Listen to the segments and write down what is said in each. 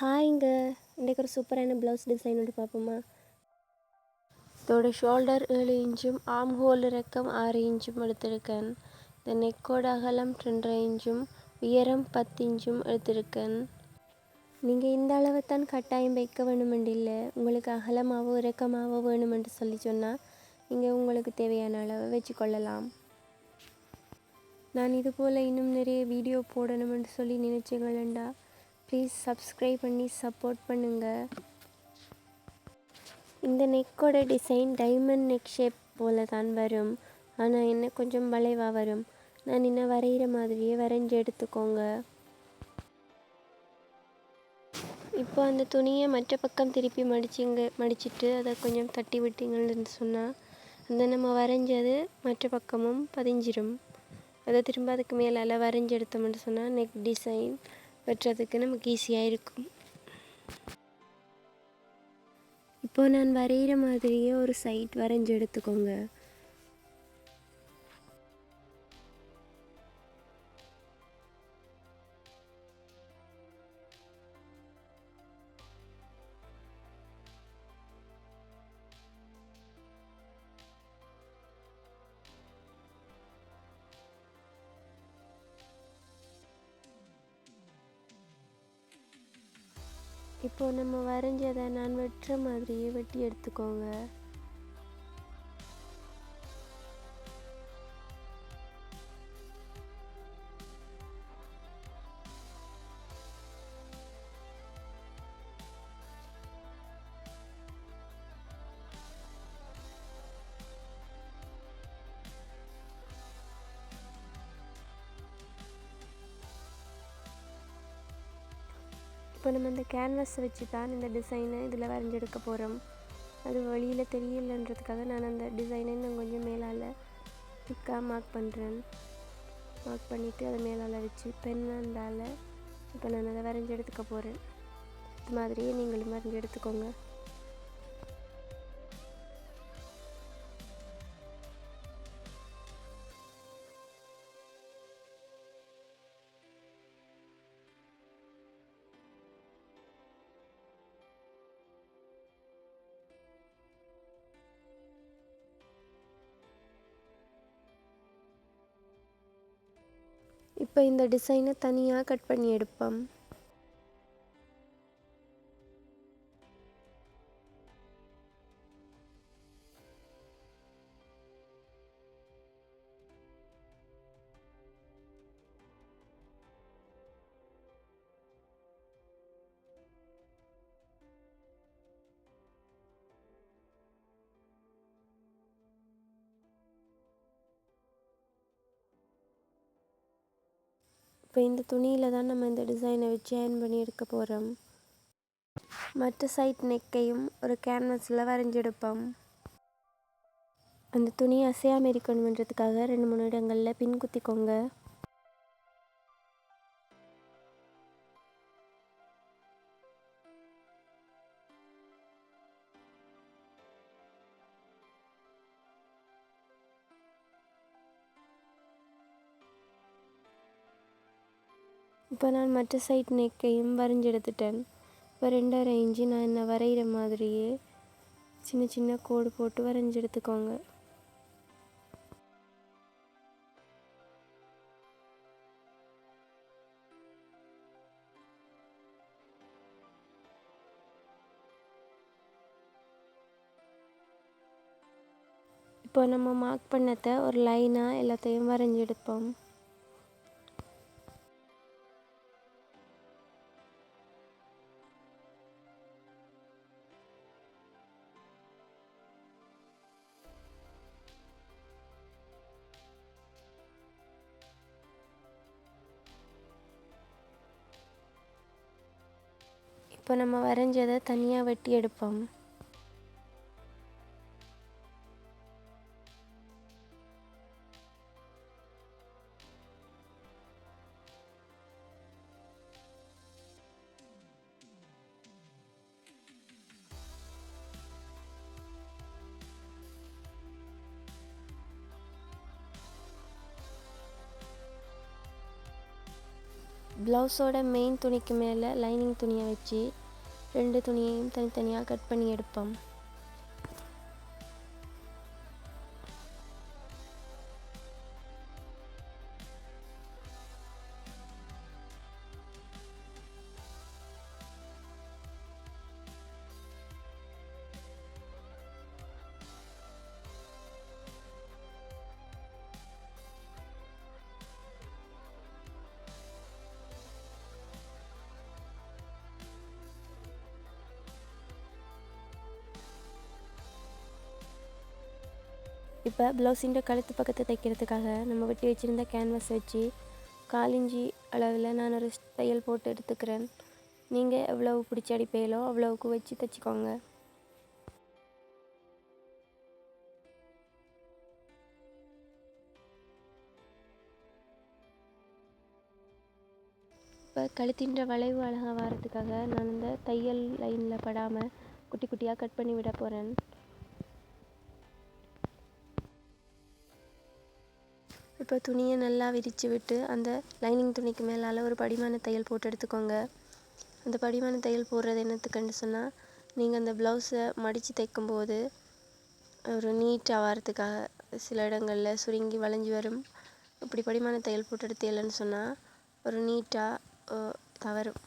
ஹாய்ங்க. இன்றைக்கு ஒரு சூப்பரான ப்ளவுஸ் டிசைன் ஒன்று பார்ப்போமா. இதோட ஷோல்டர் 7 இன்ச்சும் ஆர்ம் ஹோல் இறக்கம் 6 இன்ச்சும் எடுத்திருக்கேன். இந்த நெக்கோட அகலம் 2.5 இன்ச்சும் உயரம் 10 இன்ச்சும் எடுத்திருக்கேன். நீங்கள் இந்த அளவை தான் கட்டாயம் வைக்க வேணுமென்று இல்லை, உங்களுக்கு அகலமாகவோ இறக்கமாகவோ வேணுமென்று சொன்னால் நீங்கள் உங்களுக்கு தேவையான அளவை வச்சுக்கொள்ளலாம். நான் இதுபோல் இன்னும் நிறைய வீடியோ போடணுமென்று சொல்லி நினைச்சிங்களா, ப்ளீஸ் சப்ஸ்கிரைப் பண்ணி சப்போர்ட் பண்ணுங்கள். இந்த நெக்கோட டிசைன் டைமண்ட் நெக் ஷேப் போல தான் வரும், ஆனால் என்ன கொஞ்சம் வளைவாக வரும். நான் இன்னும் வரைகிற மாதிரியே வரைஞ்சி எடுத்துக்கோங்க. இப்போ அந்த துணியை மற்ற பக்கம் திருப்பி மடிச்சிட்டு அதை கொஞ்சம் தட்டி விட்டீங்கன்னு சொன்னால் அந்த நம்ம வரைஞ்சது மற்ற பக்கமும் பதிஞ்சிரும். அதை திரும்ப அதுக்கு மேலே வரைஞ்சி எடுத்தோம்னு சொன்னால் நெக் டிசைன் வெட்டுறதுக்கு நமக்கு ஈஸியாக இருக்கும். இப்போ நான் வரைகிற மாதிரியே ஒரு சைட் வரைஞ்சி எடுத்துக்கோங்க. இப்போ நம்ம வரைஞ்சதை நான் வெட்டுற மாதிரியே வெட்டி எடுத்துக்கோங்க. இப்போ நம்ம இந்த கேன்வாஸ் வச்சு தான் இந்த டிசைனை இதில் வரைஞ்செடுக்க போகிறோம். அது வழியில் தெரியலன்றதுக்காக நான் அந்த டிசைனை இன்னும் கொஞ்சம் மேலால் திக்காக மார்க் பண்ணுறேன். மார்க் பண்ணிவிட்டு அதை மேலால் வச்சு பெண்ணால் இப்போ நான் அதை வரைஞ்சி எடுத்துக்க போகிறேன். இது மாதிரியே நீங்களும் வரைஞ்சி எடுத்துக்கோங்க. இப்போ இந்த டிசைனை தனியாக கட் பண்ணி எடுப்போம். இப்போ இந்த துணியில் தான் நம்ம இந்த டிசைனை வச்சு ஹேண்ட் பண்ணி எடுக்க போகிறோம். மற்ற சைட் நெக்கையும் ஒரு கேன்வாஸில் வரைஞ்செடுப்போம். அந்த துணியை அசையாமல் இருக்கணுன்றதுக்காக 2-3 இடங்களில் பின் குத்திக்கோங்க. இப்போ நான் மற்ற சைட் நெக்கையும் வரைஞ்செடுத்துட்டேன். இப்போ 2.5 இன்ச்சு நான் என்ன வரைகிற மாதிரியே சின்ன சின்ன கோடு போட்டு வரைஞ்சி எடுத்துக்கோங்க. இப்போ நம்ம மார்க் பண்ணதை ஒரு லைனாக எல்லாத்தையும் வரைஞ்சி எடுப்போம். இப்போ நம்ம வரைஞ்சதை தனியாக வெட்டி எடுப்போம். ப்ளவுஸோட மெயின் துணிக்கு மேலே லைனிங் துணியை வச்சு 2 துணியையும் தனித்தனியாக கட் பண்ணி எடுப்போம். இப்போ ப்ளவுஸின் கழுத்து பக்கத்தை தைக்கிறதுக்காக நம்ம வெட்டி வச்சுருந்த கேன்வாஸ் வச்சு 1/4 இன்ச்சு அளவில் நான் ஒரு தையல் போட்டு எடுத்துக்கிறேன். நீங்கள் எவ்வளவு பிடிச்சி அடிப்பீங்களோ அவ்வளவுக்கு வச்சு தைச்சிக்கோங்க. இப்போ கழுத்தின் வளைவு அழகாக வரதுக்காக நான் இந்த தையல் லைனில் படாமல் குட்டி குட்டியாக கட் பண்ணி விட போகிறேன். இப்போ துணியை நல்லா விரித்து விட்டு அந்த லைனிங் துணிக்கு மேலால் ஒரு படிமான தையல் போட்டு எடுத்துக்கோங்க. அந்த படிமான தையல் போடுறது என்னத்துக்குன்னு சொன்னால், நீங்கள் அந்த ப்ளவுஸை மடித்து தைக்கும்போது ஒரு நீட்டாக வரத்துக்காக. சில இடங்களில் சுருங்கி வளைஞ்சி வரும். இப்படி படிமான தையல் போட்டு எடுத்தீங்கன்னு சொன்னால் ஒரு நீட்டாக தவறும்.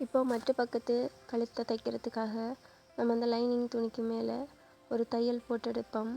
இப்போ மற்ற பக்கத்து கழுத்தை தைக்கிறதுக்காக நம்ம அந்த லைனிங் துணிக்கு மேலே ஒரு தையல் போட்டு எடுப்போம்.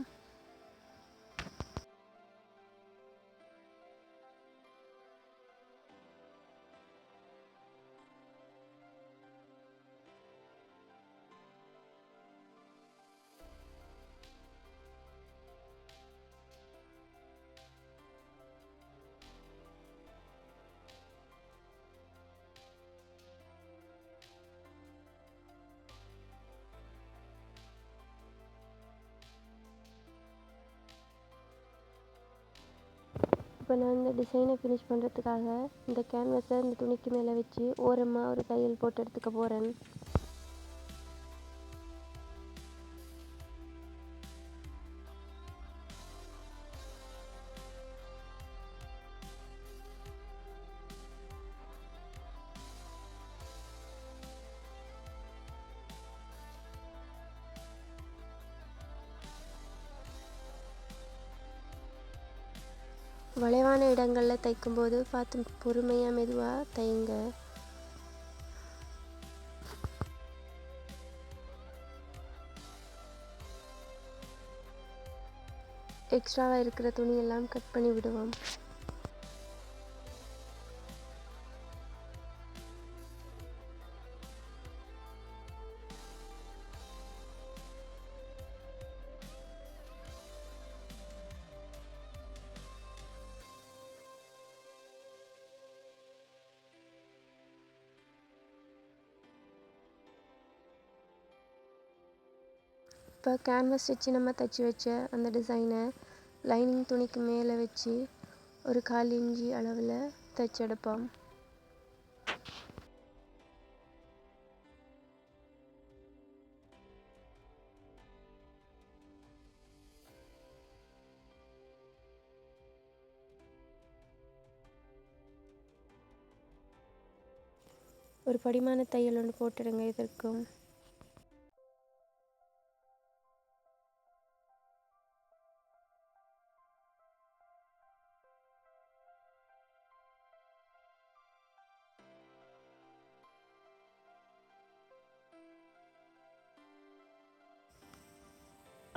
இப்போ நான் இந்த டிசைனை ஃபினிஷ் பண்ணுறதுக்காக இந்த கேன்வஸை இந்த துணிக்கு மேலே வச்சு ஓரமாக ஒரு தையல் போட்டு எடுத்துக்க போகிறேன். வளைவான இடங்களில் தைக்கும்போது பார்த்து பொறுமையாக மெதுவாக தைங்க. எக்ஸ்ட்ராவாக இருக்கிற துணியெல்லாம் கட் பண்ணி விடுவோம். இப்போ கேன்வஸ் வச்சு நம்ம தைச்சி வச்ச அந்த டிசைனை லைனிங் துணிக்கு மேலே வச்சு ஒரு 1/4 இன்ச்சு அளவில் தைச்செடுப்போம். ஒரு படிமான தையல் ஒன்று போட்டுடுங்க இதற்கும்.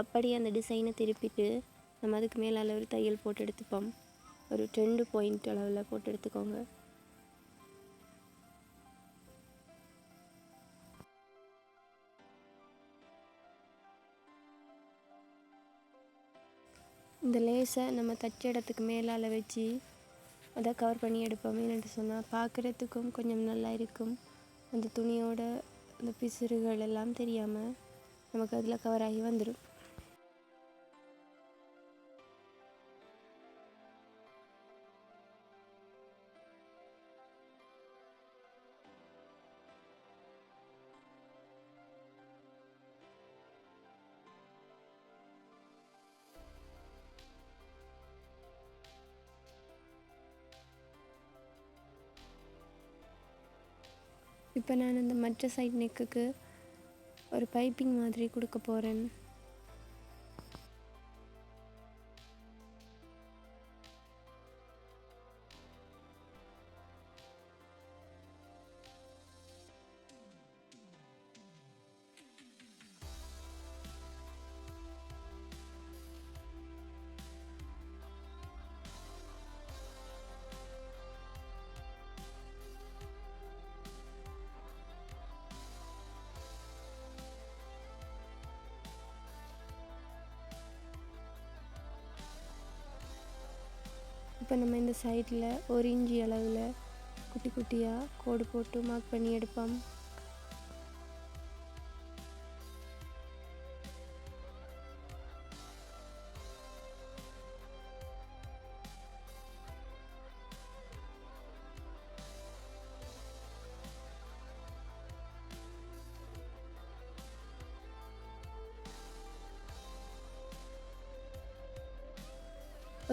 அப்படி அந்த டிசைனை திருப்பிட்டு நம்ம அதுக்கு மேலே ஒரு தையல் போட்டு எடுத்துப்போம். ஒரு 2 பாயிண்ட் அளவில் போட்டு எடுத்துக்கோங்க. இந்த லேஸை நம்ம தச்ச இடத்துக்கு மேலால் வச்சு அதை கவர் பண்ணி எடுப்போம். என்னென்னு சொன்னால் பார்க்குறதுக்கும் கொஞ்சம் நல்லா இருக்கும். அந்த துணியோட அந்த பிசுறுகள் எல்லாம் தெரியாமல் நமக்கு அதில் கவர் ஆகி வந்துடும். இப்போ நான் இந்த மற்ற சைட் நெக்குக்கு ஒரு பைப்பிங் மாதிரி கொடுக்க போகிறேன். இப்போ நம்ம இந்த சைடில் 1 இன்ச்சு அளவில் குட்டி குட்டியாக கோடு போட்டு மார்க் பண்ணி எடுப்போம்.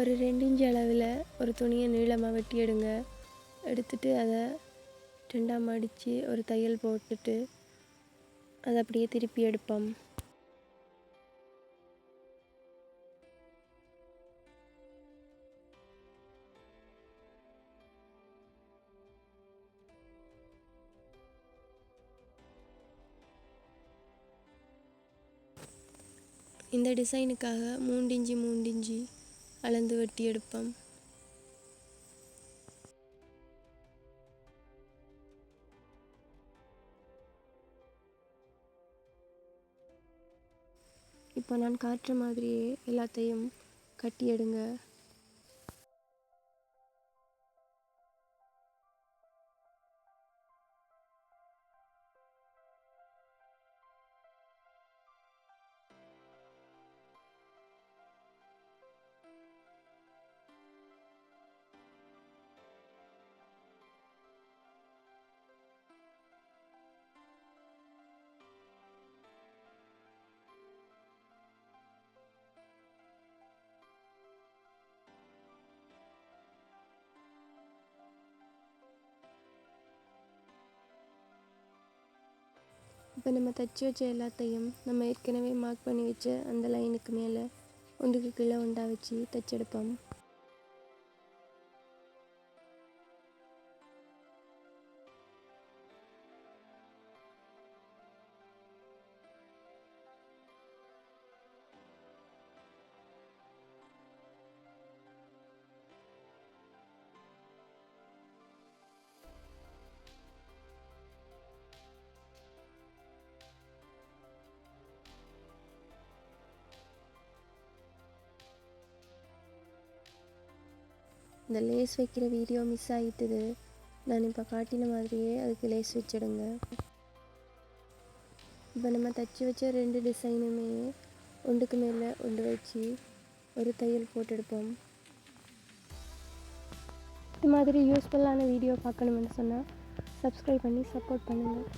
ஒரு 2 இன்ச்சு அளவில் ஒரு துணியை நீளமாக வெட்டி எடுங்க. எடுத்துட்டு அதை 2ஆக மடித்து ஒரு தையல் போட்டுட்டு அதை அப்படியே திருப்பி எடுப்போம். இந்த டிசைனுக்காக 3 இன்ச்சு 3 இன்ச்சு அளந்து வெட்டி எடுப்போம். இப்போ நான் காட்டுற மாதிரியே எல்லாத்தையும் கட்டி எடுங்க. இப்போ நம்ம தைச்சி வச்ச எல்லாத்தையும் நம்ம ஏற்கனவே மார்க் பண்ணி வச்ச அந்த லைனுக்கு மேலே ஒன்றுக்கு கீழே ஒன்றா வச்சு தைச்செடுப்போம். இந்த லேஸ் வைக்கிற வீடியோ மிஸ் ஆகிட்டுது. நான் இப்போ காட்டின மாதிரியே அதுக்கு லேஸ் வச்சிடுங்க. இப்போ நம்ம தைச்சி வச்ச 2 டிசைனுமே ஒன்றுக்கு மேலே ஒன்று வச்சு ஒரு தையல் போட்டெடுப்போம். இது மாதிரி யூஸ்ஃபுல்லான வீடியோ பார்க்கணுமென்னு சொன்னால் சப்ஸ்கிரைப் பண்ணி சப்போர்ட் பண்ணுங்கள்.